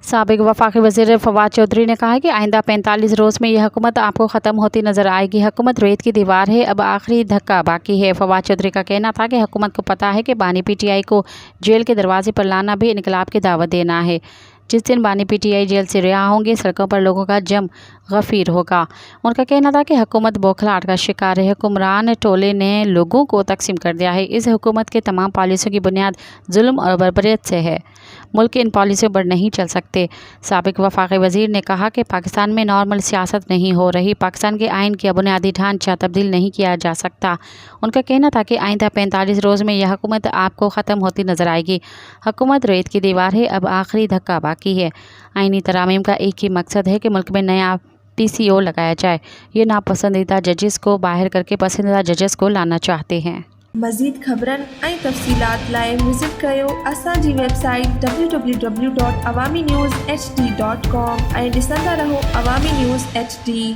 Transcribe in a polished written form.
साबिक वफाकी वज़ीर फवाद चौधरी ने कहा है कि आइंदा 45 रोज़ में यह हुकूमत आपको ख़त्म होती नज़र आएगी। हुकूमत रेत की दीवार है, अब आखिरी धक्का बाकी है। फवाद चौधरी का कहना था कि हुकूमत को पता है कि बानी PTI को जेल के दरवाजे पर लाना भी इनकलाब की दावत देना है। जिस दिन बानी PTI जेल से रिहा होंगे, सड़कों पर लोगों का जम गफीर होगा। उनका कहना था कि हुकूमत बौखलाहट का शिकार है। हुक्मरान टोले ने लोगों को तकसीम कर दिया है। इस हुकूमत के तमाम पॉलिसियों की बुनियाद जुल्म और बर्बरियत से है। मुल्क इन पॉलिसियों पर नहीं चल सकते। साबिक वफाकी वज़ीर ने कहा कि पाकिस्तान में नॉर्मल सियासत नहीं हो रही। पाकिस्तान के आइन का बुनियादी ढांचा तब्दील नहीं किया जा सकता। उनका कहना था कि आइंदा 45 रोज़ में यह हुकूमत आपको ख़त्म होती नज़र आएगी। हुकूमत रेत की दीवार है, अब आखिरी धक्का बाकी है। आइनी तरामीम का एक ही मकसद है कि मुल्क में नया PCO लगाया जाए। ये नापसंदीदा जजेस को बाहर करके पसंदीदा जजेस को लाना चाहते हैं। मज़ीद ख़बरनि ऐं तफ़सीलात लाइ विज़िट कयो असांजी वेबसाइट www.awamiNewsHD.com ऐं ॾिसंदा रहो अवामी न्यूज़ HD।